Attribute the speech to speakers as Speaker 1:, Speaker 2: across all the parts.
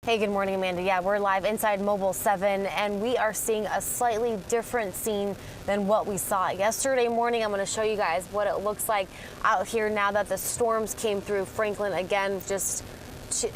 Speaker 1: Hey, good morning, Amanda. Yeah, we're live inside Mobile 7, and we are seeing a slightly different scene than what we saw yesterday morning. I'm going to show you guys what it looks like out here now that the storms came through Franklin again, just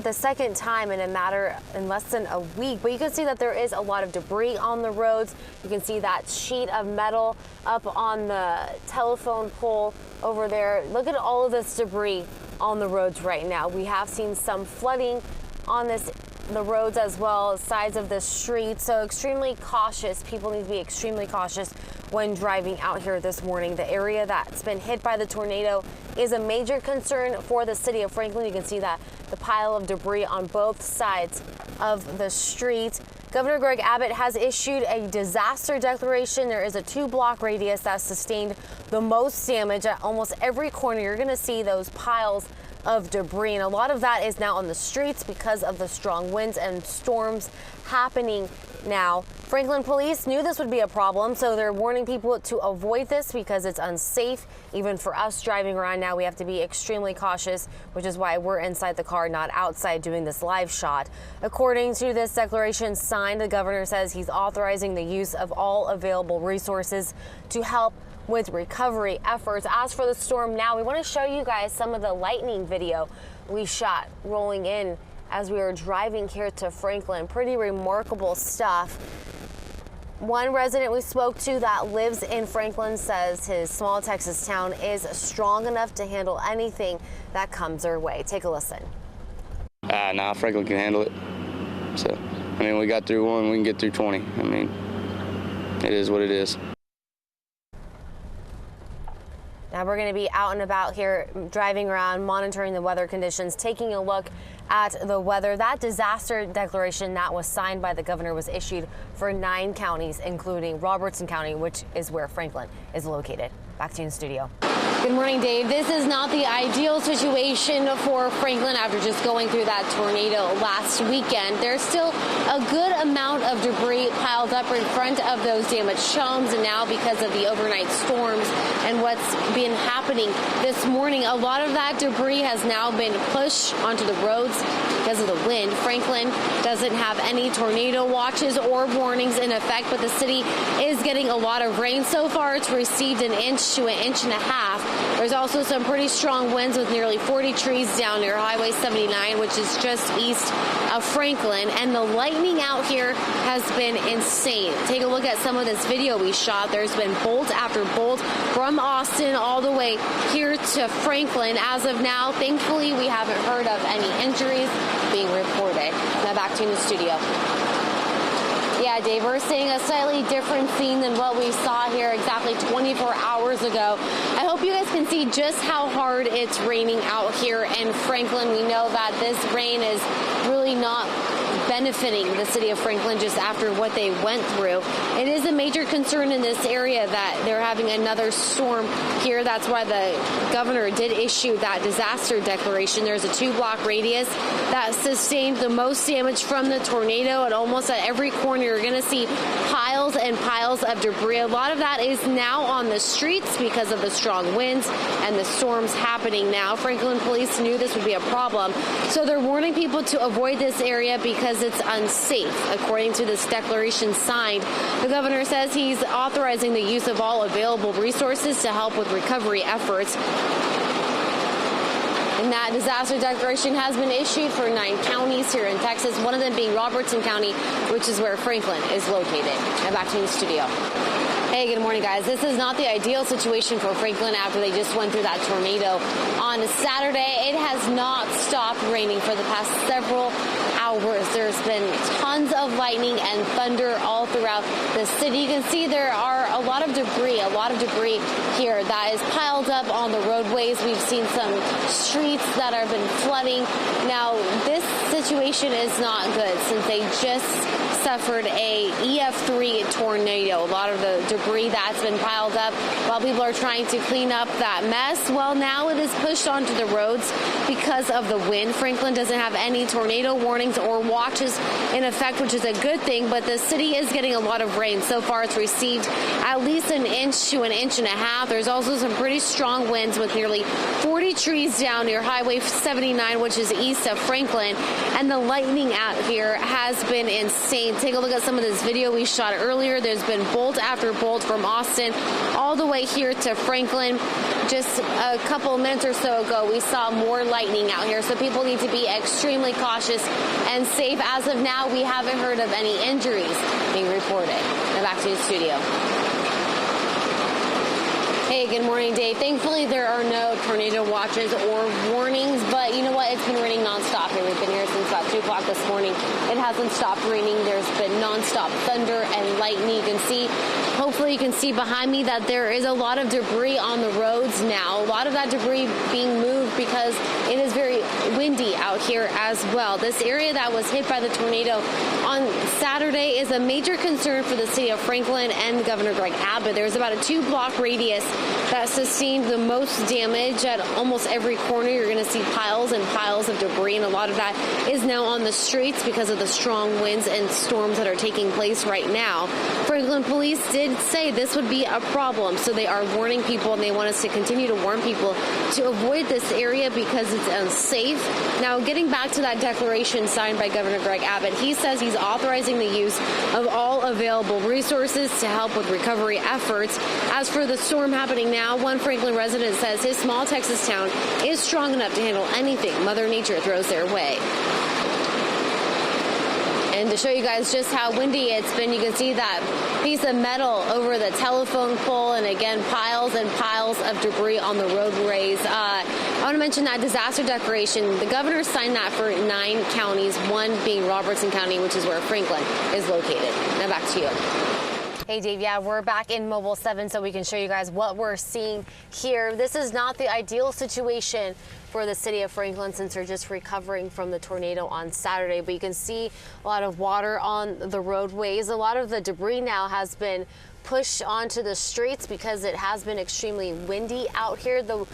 Speaker 1: the second time in less than a week. But you can see that there is a lot of debris on the roads. You can see that sheet of metal up on the telephone pole over there. Look at all of this debris on the roads right now. We have seen some flooding on the roads as well as sides of the street. So extremely cautious. People need to be extremely cautious when driving out here this morning. The area that's been hit by the tornado is a major concern for the city of Franklin. You can see that the pile of debris on both sides of the street. Governor Greg Abbott has issued a disaster declaration. There is a 2-block radius that sustained the most damage. At almost every corner, you're going to see those piles of debris, and a lot of that is now on the streets because of the strong winds and storms happening now. Franklin police knew this would be a problem, so they're warning people to avoid this because it's unsafe. Even for us driving around now, we have to be extremely cautious, which is why we're inside the car, not outside doing this live shot. According to this declaration signed, the governor says he's authorizing the use of all available resources to help with recovery efforts. As for the storm now, we want to show you guys some of the lightning video we shot rolling in as we were driving here to Franklin. Pretty remarkable stuff. One resident we spoke to that lives in Franklin says his small Texas town is strong enough to handle anything that comes their way. Take a listen.
Speaker 2: Nah, Franklin can handle it. So, I mean, we got through one, we can get through 20. I mean, it is what it is.
Speaker 1: Now we're going to be out and about here, driving around, monitoring the weather conditions, taking a look at the weather. That disaster declaration that was signed by the governor was issued for 9 counties, including Robertson County, which is where Franklin is located. Back to you in the studio. Good morning, Dave. This is not the ideal situation for Franklin after just going through that tornado last weekend. There's still a good amount of debris piled up in front of those damaged homes, and now because of the overnight storms and what's been happening this morning, a lot of that debris has now been pushed onto the roads because of the wind. Franklin doesn't have any tornado watches or warnings in effect, but the city is getting a lot of rain. So far, it's received an inch to an inch and a half. There's also some pretty strong winds with nearly 40 trees down near Highway 79, which is just east of Franklin. And the lightning out here has been insane. Take a look at some of this video we shot. There's been bolt after bolt from Austin all the way here to Franklin. As of now, thankfully, we haven't heard of any injuries being reported. Now back to you in the studio. Yeah, Dave, we're seeing a slightly different scene than what we saw here exactly 24 hours ago. I hope you guys can see just how hard it's raining out here in Franklin. We know that this rain is really not benefiting the city of Franklin just after what they went through. It is a major concern in this area that they're having another storm here. That's why the governor did issue that disaster declaration. There's a 2-block radius that sustained the most damage from the tornado, and almost at every corner you're going to see piles and piles of debris. A lot of that is now on the streets because of the strong winds and the storms happening now. Franklin police knew this would be a problem, so they're warning people to avoid this area because it's unsafe. According to this declaration signed, the governor says he's authorizing the use of all available resources to help with recovery efforts. And that disaster declaration has been issued for 9 counties here in Texas, one of them being Robertson County, which is where Franklin is located. Now back to you in the studio. Hey, good morning, guys. This is not the ideal situation for Franklin after they just went through that tornado on Saturday. It has not stopped raining for the past several hours. There's been tons of lightning and thunder all throughout the city. You can see there are a lot of debris here that is piled up on the roadways. We've seen some streets that have been flooding. Now, this situation is not good since they just suffered a EF3 tornado. A lot of the debris that's been piled up while people are trying to clean up that mess. Well, now it is pushed onto the roads because of the wind. Franklin doesn't have any tornado warnings or watches in effect, which is a good thing, but the city is getting a lot of rain. So far, it's received at least an inch to an inch and a half. There's also some pretty strong winds with nearly 40 trees down near Highway 79, which is east of Franklin. And the lightning out here has been insane. Take a look at some of this video we shot earlier. There's been bolt after bolt from Austin all the way here to Franklin. Just a couple of minutes or so ago, we saw more lightning out here, so people need to be extremely cautious and safe. As of now, we haven't heard of any injuries being reported. Now back to the studio. Hey, good morning, Dave. Thankfully, there are no tornado watches or warnings, but you know what? It's been raining nonstop here. We've been here since about 2 o'clock this morning. It hasn't stopped raining. There's been nonstop thunder and lightning. You can see, hopefully you can see behind me that there is a lot of debris on the roads now. A lot of that debris being moved because it is very windy out here as well. This area that was hit by the tornado on Saturday is a major concern for the city of Franklin and Governor Greg Abbott. There's about a 2-block radius that sustained the most damage. At almost every corner, you're going to see piles and piles of debris, and a lot of that is now on the streets because of the strong winds and storms that are taking place right now. Franklin police did say this would be a problem, so they are warning people, and they want us to continue to warn people to avoid this area because it's unsafe. Now, getting back to that declaration signed by Governor Greg Abbott, he says he's authorizing the use of all available resources to help with recovery efforts. As for the storm happening now, one Franklin resident says his small Texas town is strong enough to handle anything Mother Nature throws their way. And to show you guys just how windy it's been, you can see that piece of metal over the telephone pole, and again, piles and piles of debris on the roadways. I want to mention that disaster declaration. The governor signed that for 9 counties, one being Robertson County, which is where Franklin is located. Now back to you. Hey, Dave, yeah, we're back in Mobile 7 so we can show you guys what we're seeing here. This is not the ideal situation for the city of Franklin since they're just recovering from the tornado on Saturday. But you can see a lot of water on the roadways. A lot of the debris now has been pushed onto the streets because it has been extremely windy out here. The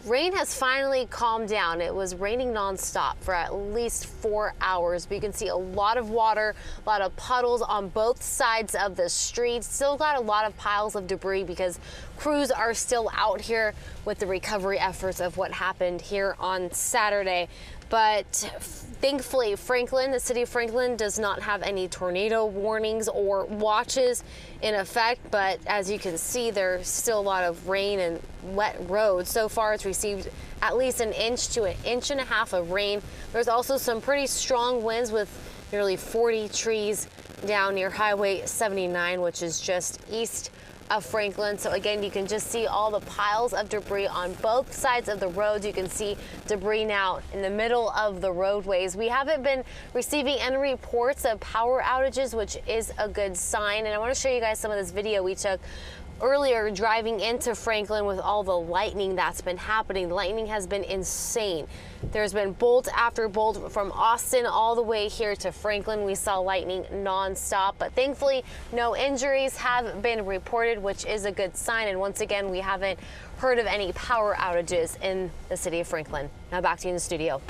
Speaker 1: rain has finally calmed down. It was raining nonstop for at least 4 hours, but you can see a lot of water, a lot of puddles on both sides of the street. Still got a lot of piles of debris because crews are still out here with the recovery efforts of what happened here on Saturday. But thankfully, Franklin, the city of Franklin, does not have any tornado warnings or watches in effect. But as you can see, there's still a lot of rain and wet roads. So far, it's received at least an inch to an inch and a half of rain. There's also some pretty strong winds with nearly 40 trees down near Highway 79, which is just east of Franklin. So again, you can just see all the piles of debris on both sides of the roads. You can see debris now in the middle of the roadways. We haven't been receiving any reports of power outages, which is a good sign. And I want to show you guys some of this video we took earlier driving into Franklin with all the lightning that's been happening. The lightning has been insane. There's been bolt after bolt from Austin all the way here to Franklin. We saw lightning nonstop, but thankfully no injuries have been reported, which is a good sign. And once again, we haven't heard of any power outages in the city of Franklin. Now back to you in the studio.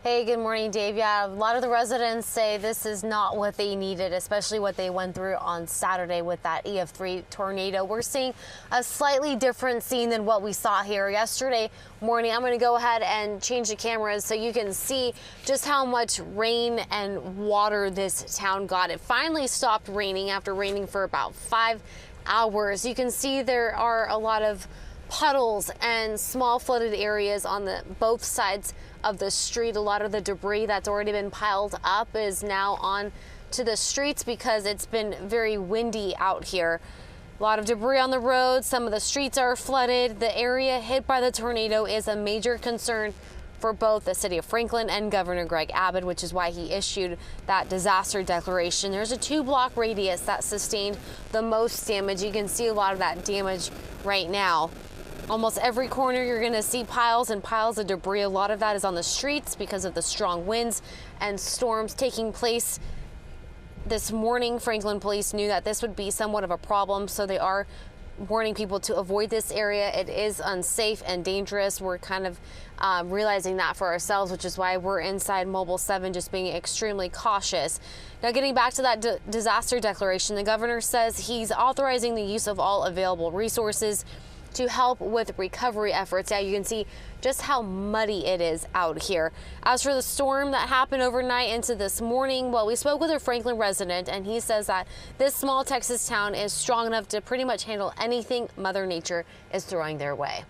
Speaker 1: Hey, good morning, Dave. Yeah, a lot of the residents say this is not what they needed, especially what they went through on Saturday with that EF3 tornado. We're seeing a slightly different scene than what we saw here yesterday morning. I'm going to go ahead and change the cameras so you can see just how much rain and water this town got. It finally stopped raining after raining for about 5 hours. You can see there are a lot of puddles and small flooded areas on both sides of the street. A lot of the debris that's already been piled up is now on to the streets because it's been very windy out here. A lot of debris on the road. Some of the streets are flooded. The area hit by the tornado is a major concern for both the city of Franklin and Governor Greg Abbott, which is why he issued that disaster declaration. There's a 2-block radius that sustained the most damage. You can see a lot of that damage right now. Almost every corner you're going to see piles and piles of debris. A lot of that is on the streets because of the strong winds and storms taking place this morning. Franklin police knew that this would be somewhat of a problem, so they are warning people to avoid this area. It is unsafe and dangerous. We're kind of realizing that for ourselves, which is why we're inside Mobile 7, just being extremely cautious. Now, getting back to that disaster declaration, the governor says he's authorizing the use of all available resources to help with recovery efforts. Yeah, you can see just how muddy it is out here. As for the storm that happened overnight into this morning, well, we spoke with a Franklin resident, and he says that this small Texas town is strong enough to pretty much handle anything Mother Nature is throwing their way.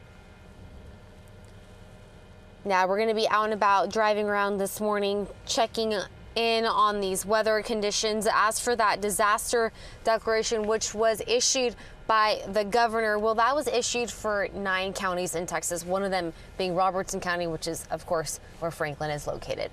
Speaker 1: Now, we're going to be out and about driving around this morning, checking in on these weather conditions. As for that disaster declaration, which was issued by the governor, well, that was issued for 9 counties in Texas, one of them being Robertson County, which is, of course, where Franklin is located.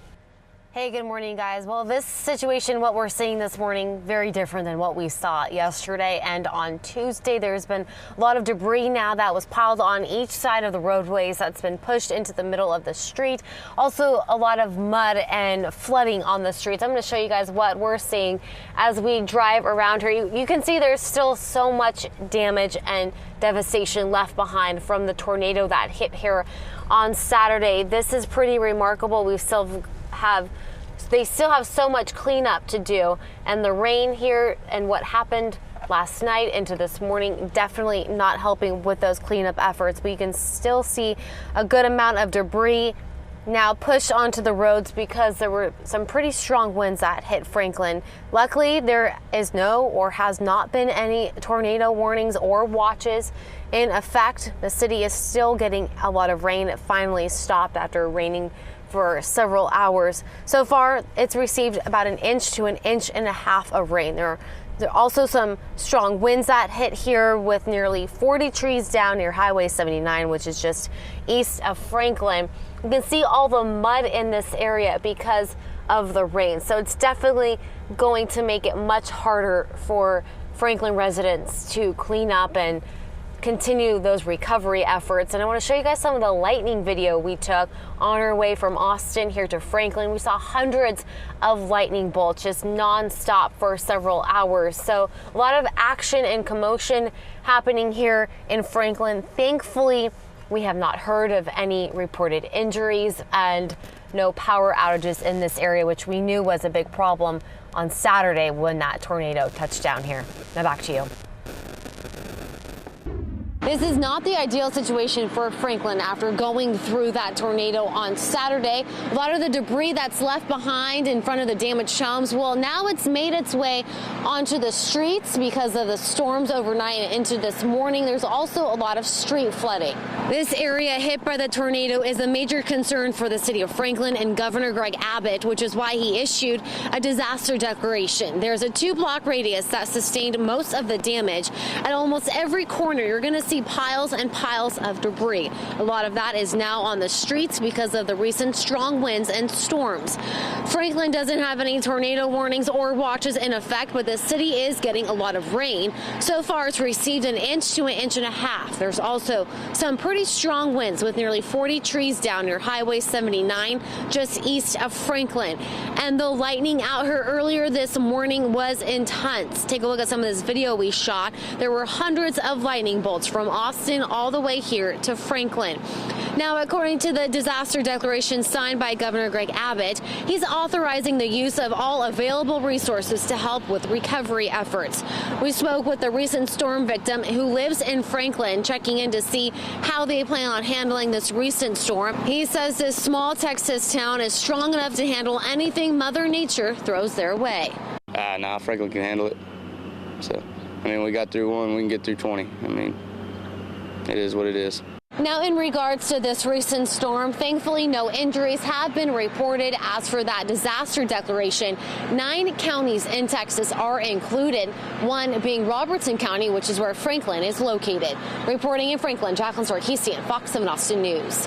Speaker 1: Hey, good morning, guys. Well, this situation, what we're seeing this morning, very different than what we saw yesterday and on Tuesday. There's been a lot of debris now that was piled on each side of the roadways that's been pushed into the middle of the street. Also, a lot of mud and flooding on the streets. I'm going to show you guys what we're seeing as we drive around here. You can see there's still so much damage and devastation left behind from the tornado that hit here on Saturday. This is pretty remarkable. They still have so much cleanup to do, and the rain here and what happened last night into this morning definitely not helping with those cleanup efforts. But you can still see a good amount of debris now pushed onto the roads because there were some pretty strong winds that hit Franklin. Luckily, there is no or has not been any tornado warnings or watches in effect. The city is still getting a lot of rain. It finally stopped after raining for several hours. So far, it's received about 1 inch to 1.5 inches of rain. There are also some strong winds that hit here with nearly 40 trees down near Highway 79, which is just east of Franklin. You can see all the mud in this area because of the rain. So it's definitely going to make it much harder for Franklin residents to clean up and continue those recovery efforts. And I want to show you guys some of the lightning video we took on our way from Austin here to Franklin. We saw hundreds of lightning bolts just non-stop for several hours. So a lot of action and commotion happening here in Franklin. Thankfully, we have not heard of any reported injuries and no power outages in this area, which we knew was a big problem on Saturday when that tornado touched down here. Now back to you. This is not the ideal situation for Franklin after going through that tornado on Saturday. A lot of the debris that's left behind in front of the damaged homes, well, now it's made its way onto the streets because of the storms overnight and into this morning. There's also a lot of street flooding. This area hit by the tornado is a major concern for the city of Franklin and Governor Greg Abbott, which is why he issued a disaster declaration. There's a 2-block radius that sustained most of the damage. At almost every corner, you're going to see piles and piles of debris. A lot of that is now on the streets because of the recent strong winds and storms. Franklin doesn't have any tornado warnings or watches in effect, but the city is getting a lot of rain. So far, it's received 1 inch to 1.5 inches. There's also some pretty strong winds with nearly 40 trees down near Highway 79, just east of Franklin. And the lightning out here earlier this morning was intense. Take a look at some of this video we shot. There were hundreds of lightning bolts from Austin all the way here to Franklin. Now, according to the disaster declaration signed by Governor Greg Abbott, he's authorizing the use of all available resources to help with recovery efforts. We spoke with the recent storm victim who lives in Franklin, checking in to see how they plan on handling this recent storm. He says this small Texas town is strong enough to handle anything Mother Nature throws their way.
Speaker 2: Franklin can handle it. So, we got through 1, we can get through 20. It is what it is.
Speaker 1: Now, in regards to this recent storm, thankfully no injuries have been reported. As for that disaster declaration, 9 counties in Texas are included, one being Robertson County, which is where Franklin is located. Reporting in Franklin, Jacqueline Sarkeesian, Fox 7 Austin News.